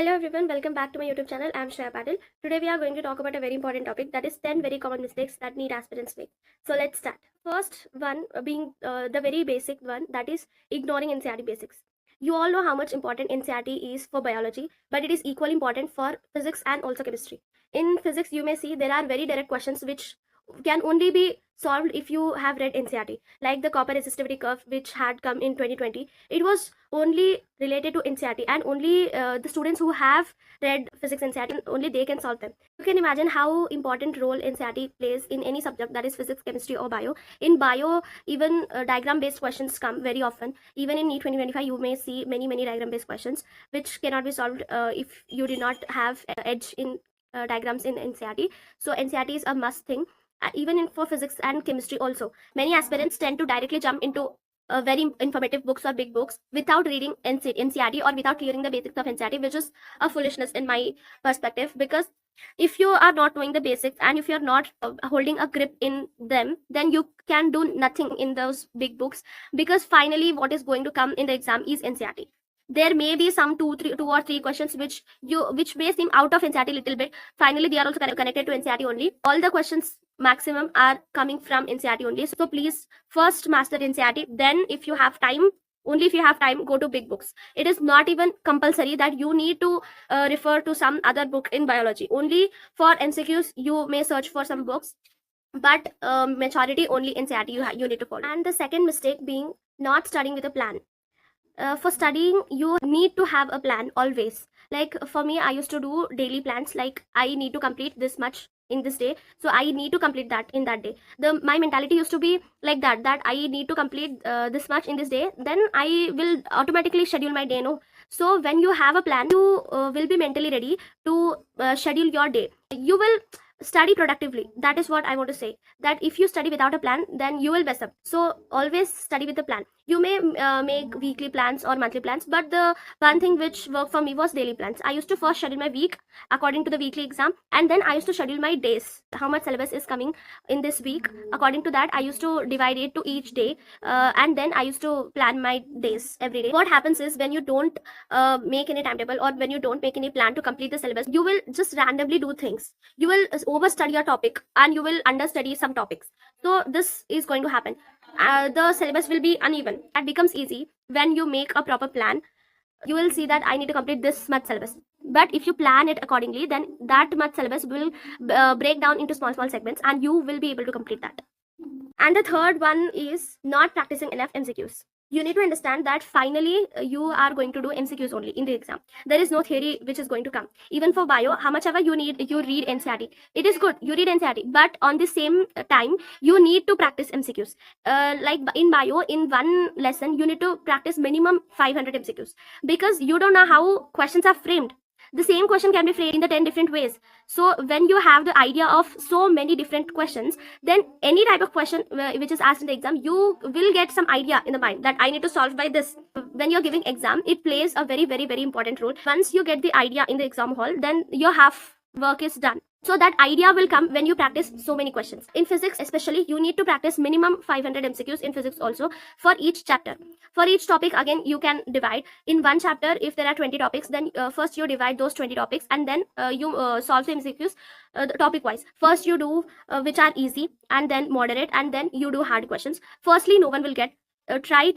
Hello everyone, welcome back to my YouTube channel. I'm Shreya Patil. Today we are going to talk about a very important topic, that is 10 very common mistakes that NEET aspirants make. So let's start. First one being the very basic one, that is ignoring NCERT basics. You all know how much important NCERT is for biology, but it is equally important for physics and also chemistry. In physics, you may see there are very direct questions which can only be solved if you have read NCERT, like the copper resistivity curve which had come in 2020. It was only related to NCERT, and only the students who have read physics NCERT, only they can solve them. You can imagine how important role NCERT plays in any subject, that is physics, chemistry or bio. In bio, even diagram based questions come very often. Even in NEET 2025, you may see many diagram based questions which cannot be solved if you did not have edge in diagrams in NCERT. So NCERT is a must thing. Even for physics and chemistry also, many aspirants tend to directly jump into very informative books or big books without reading NCERT or without clearing the basics of NCERT, which is a foolishness in my perspective. Because if you are not knowing the basics and if you're not holding a grip in them, then you can do nothing in those big books, because finally what is going to come in the exam is NCERT. There may be some two or three questions which may seem out of NCERT a little bit. Finally, they are also connected to NCERT only. All the questions maximum are coming from NCERT only. So please first master NCERT. Then if you have time, only if you have time, go to big books. It is not even compulsory that you need to refer to some other book in biology. Only for MCQs you may search for some books, but majority only NCERT you need to follow. And the second mistake being not studying with a plan. For studying, you need to have a plan always. Like for me, I used to do daily plans, like I need to complete this much in this day, so I need to complete that in that day. My mentality used to be like that I need to complete this much in this day, then I will automatically schedule my day. No, so when you have a plan, you will be mentally ready to schedule your day. You will study productively. That is what I want to say, that if you study without a plan, then you will mess up. So always study with a plan. You may make weekly plans or monthly plans, but the one thing which worked for me was daily plans. I used to first schedule my week according to the weekly exam, and then I used to schedule my days, how much syllabus is coming in this week. According to that, I used to divide it to each day, and then I used to plan my days every day. What happens is, when you don't make any timetable or when you don't make any plan to complete the syllabus, you will just randomly do things. You will overstudy a topic and you will understudy some topics. So this is going to happen. The syllabus will be uneven. That becomes easy when you make a proper plan. You will see that I need to complete this much syllabus. But if you plan it accordingly, then that much syllabus will break down into small segments, and you will be able to complete that. And the third one is not practicing enough MCQs. You need to understand that finally you are going to do MCQs only in the exam. There is no theory which is going to come. Even for bio, how much ever you need, you read NCERT. It is good, you read NCERT, but on the same time, you need to practice MCQs. Like in bio, in one lesson, you need to practice minimum 500 MCQs, because you don't know how questions are framed. The same question can be framed in the 10 different ways. So when you have the idea of so many different questions, then any type of question which is asked in the exam, you will get some idea in the mind that I need to solve by this. When you're giving exam, it plays a very important role. Once you get the idea in the exam hall, then your half work is done. So that idea will come when you practice so many questions. In physics especially, you need to practice minimum 500 MCQs in physics also, for each chapter. For each topic, again, you can divide. In one chapter, if there are 20 topics, then first you divide those 20 topics, and then you solve the MCQs topic wise. First you do which are easy, and then moderate, and then you do hard questions. Firstly, no one will get. Try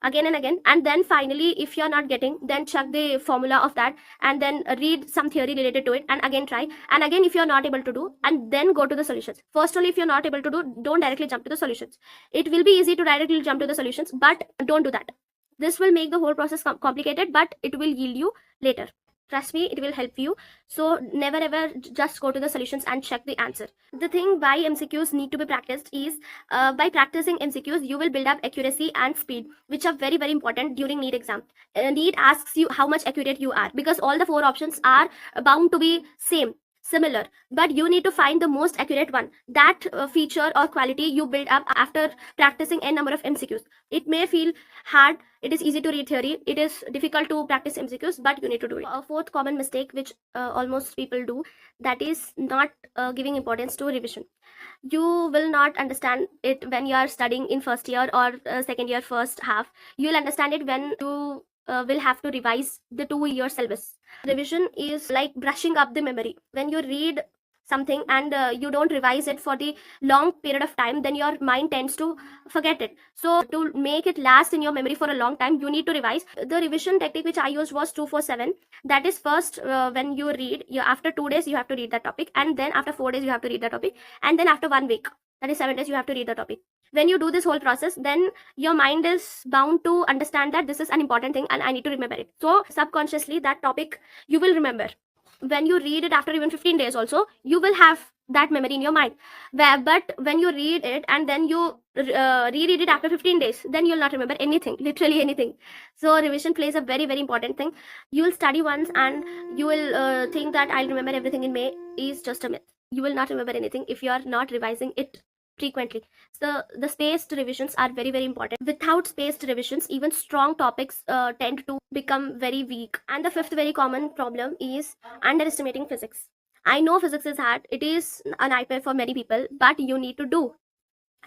again and again, and then finally, if you're not getting, then check the formula of that, and then read some theory related to it, and again try, and again if you're not able to do, and then go to the solutions. First, only if you're not able to do, don't directly jump to the solutions. It will be easy to directly jump to the solutions, but don't do that. This will make the whole process complicated, but it will yield you later. Trust me, it will help you. So never ever just go to the solutions and check the answer. The thing why MCQs need to be practiced is, by practicing MCQs, you will build up accuracy and speed, which are very important during NEET exam. NEET asks you how much accurate you are, because all the 4 options are bound to be similar, but you need to find the most accurate one. That feature or quality you build up after practicing a number of MCQs. It may feel hard. It is easy to read theory. It is difficult to practice MCQs, but you need to do it. A fourth common mistake which almost people do, that is not giving importance to revision. You will not understand it when you are studying in first year or second year first half. You will understand it when you will have to revise the 2 year syllabus. Revision is like brushing up the memory. When you read something and you don't revise it for the long period of time, then your mind tends to forget it. So to make it last in your memory for a long time, you need to revise. The revision technique which I used was 247. That is, first when you read, after 2 days you have to read that topic, and then after 4 days you have to read that topic, and then after 1 week, that is 7 days, you have to read the topic. When you do this whole process, then your mind is bound to understand that this is an important thing and I need to remember it. So subconsciously that topic you will remember. When you read it after even 15 days also, you will have that memory in your mind. But when you read it and then you reread it after 15 days, then you'll not remember anything, literally anything. So revision plays a very, very important thing. You will study once and you will think that I'll remember everything in May is just a myth. You will not remember anything if you are not revising it frequently. So the spaced revisions are very, very important. Without spaced revisions, even strong topics tend to become very weak. And the fifth very common problem is underestimating physics. I know physics is hard, it is a nightmare for many people, but you need to do.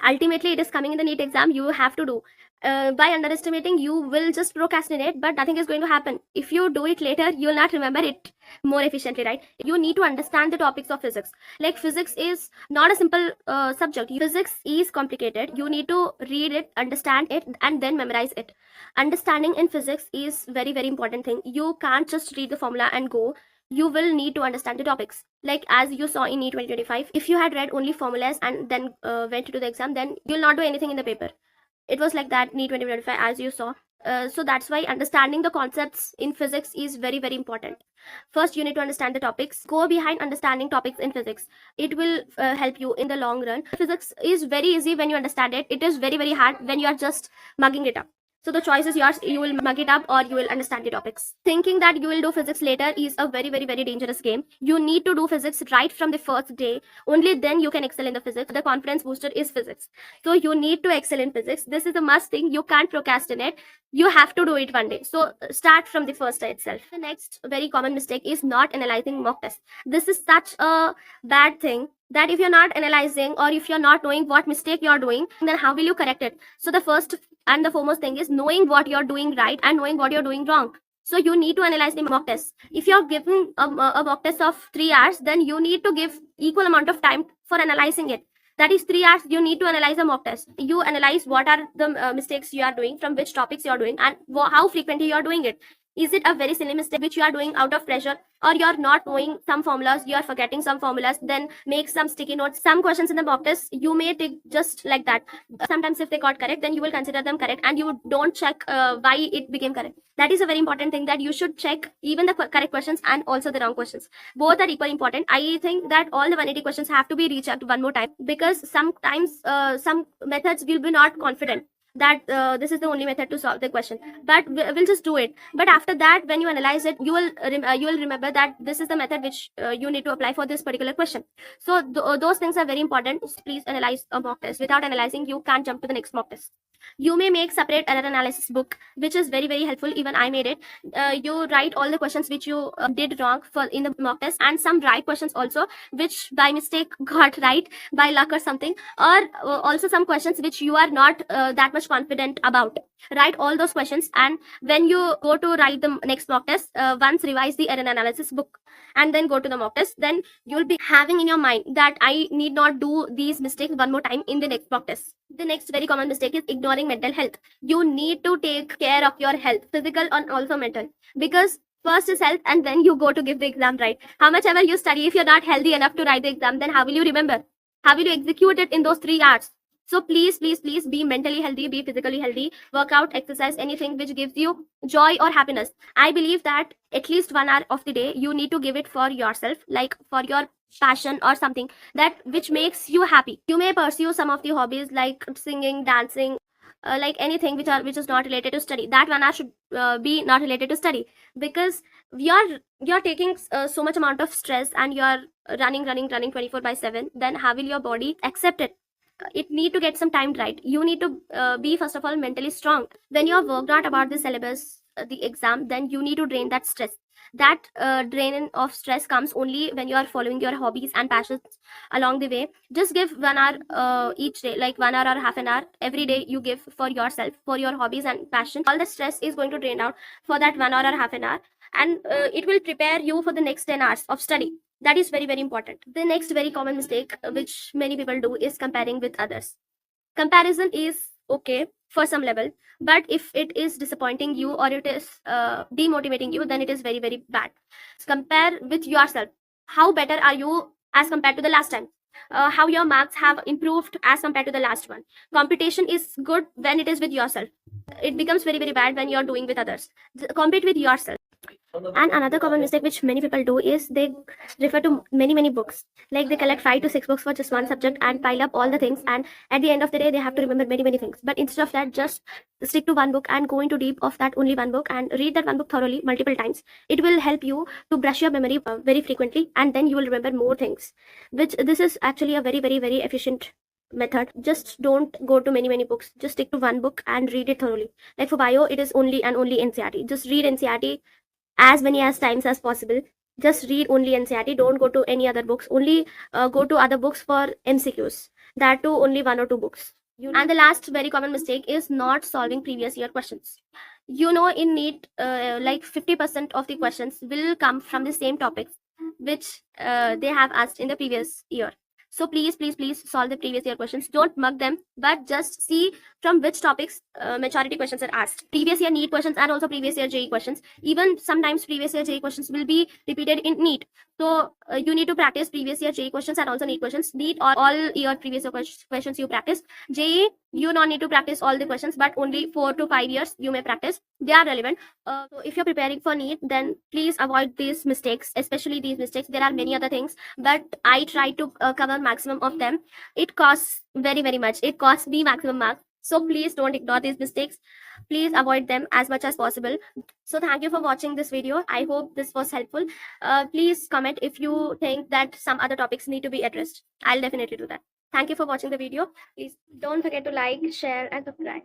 Ultimately it is coming in the NEET exam, you have to do. By underestimating, you will just procrastinate, but nothing is going to happen. If you do it later, you will not remember it more efficiently, right? You need to understand the topics of physics. Like, physics is not a simple subject. Physics is complicated. You need to read it, understand it, and then memorize it. Understanding in physics is very, very important thing. You can't just read the formula and go. You will need to understand the topics. Like, as you saw in NEET 2025, if you had read only formulas and then went to the exam, then you'll not do anything in the paper. It was like that NEET 2025, as you saw. So that's why understanding the concepts in physics is very, very important. First, you need to understand the topics. Go behind understanding topics in physics. It will help you in the long run. Physics is very easy when you understand it. It is very, very hard when you are just mugging it up. So the choice is yours. You will mug it up or you will understand the topics. Thinking that you will do physics later is a very, very, very dangerous game. You need to do physics right from the first day. Only then you can excel in the physics. The confidence booster is physics. So you need to excel in physics. This is a must thing. You can't procrastinate. You have to do it one day. So start from the first day itself. The next very common mistake is not analyzing mock tests. This is such a bad thing that if you're not analyzing or if you're not knowing what mistake you're doing, then how will you correct it? So the first and the foremost thing is knowing what you're doing right and knowing what you're doing wrong. So you need to analyze the mock test. If you're giving a mock test of 3 hours, then you need to give equal amount of time for analyzing it. That is 3 hours you need to analyze a mock test. You analyze what are the mistakes you are doing, from which topics you are doing, and how frequently you are doing it. Is it a very silly mistake which you are doing out of pressure, or you're not knowing some formulas, you are forgetting some formulas, then make some sticky notes. Some questions in the mock test you may take just like that. Sometimes if they got correct, then you will consider them correct and you don't check why it became correct. That is a very important thing, that you should check even the correct questions and also the wrong questions. Both are equally important. I think that all the 180 questions have to be rechecked one more time, because sometimes some methods will be not confident that this is the only method to solve the question, but we'll just do it. But after that, when you analyze it, you will remember that this is the method which you need to apply for this particular question. So those things are very important. Please analyze a mock test. Without analyzing, you can't jump to the next mock test. You may make separate error analysis book, which is very, very helpful. Even I made it. You write all the questions which you did wrong for in the mock test, and some right questions also which by mistake got right by luck or something, or also some questions which you are not that much confident about. Write all those questions, and when you go to write the next mock test, once revise the error analysis book and then go to the mock test, then you'll be having in your mind that I need not do these mistakes one more time in the next mock test. The next very common mistake is ignoring mental health. You need to take care of your health, physical and also mental, because first is health and then you go to give the exam, right? How much ever you study, if you're not healthy enough to write the exam, then how will you remember? How will you execute it in those 3 hours? So please, please, please be mentally healthy, be physically healthy, work out, exercise, anything which gives you joy or happiness. I believe that at least 1 hour of the day, you need to give it for yourself, like for your passion or something that which makes you happy. You may pursue some of the hobbies like singing, dancing, like anything which is not related to study. That 1 hour should be not related to study, because you're taking so much amount of stress and you're running 24/7. Then how will your body accept it? It need to get some time, right? You need to be first of all mentally strong. When you're worked out about the syllabus, the exam, then you need to drain that stress. That drain of stress comes only when you are following your hobbies and passions along the way. Just give 1 hour each day, like 1 hour or half an hour every day you give for yourself, for your hobbies and passion. All the stress is going to drain out for that 1 hour or half an hour, and it will prepare you for the next 10 hours of study. That is very, very important. The next very common mistake which many people do is comparing with others. Comparison is okay for some level, but if it is disappointing you or it is demotivating you, then it is very, very bad. Compare with yourself. How better are you as compared to the last time? How your marks have improved as compared to the last one. Competition is good when it is with yourself. It becomes very, very bad when you're doing with others. Compete with yourself. And another common mistake which many people do is they refer to many books. Like they collect 5 to 6 books for just one subject and pile up all the things, and at the end of the day they have to remember many things. But instead of that, just stick to one book and go into deep of that only one book and read that one book thoroughly multiple times. It will help you to brush your memory very frequently, and then you will remember more things. Which this is actually a very efficient method. Just don't go to many books. Just stick to one book and read it thoroughly. Like for bio, it is only and only NCERT. Just read NCERT as many as times as possible. Just read only NCERT. Don't go to any other books. Only go to other books for MCQs. That too only 1 or 2 books. And the last very common mistake is not solving previous year questions. You know, in NEET, like 50% of the questions will come from the same topics which they have asked in the previous year. So please solve the previous year questions. Don't mug them, but just see from which topics majority questions are asked. Previous year NEET questions and also previous year JEE questions. Even sometimes previous year JEE questions will be repeated in NEET. So you need to practice previous year JEE questions and also NEET questions. NEET all year previous year questions you practice. JEE, you don't need to practice all the questions, but only 4 to 5 years you may practice. They are relevant. So if you're preparing for NEET, then please avoid these mistakes, especially these mistakes. There are many other things, but I try to cover maximum of them. It costs very much. It costs me maximum marks. So please don't ignore these mistakes. Please avoid them as much as possible. So thank you for watching this video. I hope this was helpful. Please comment if you think that some other topics need to be addressed. I'll definitely do that. Thank you for watching the video. Please don't forget to like, share, and subscribe.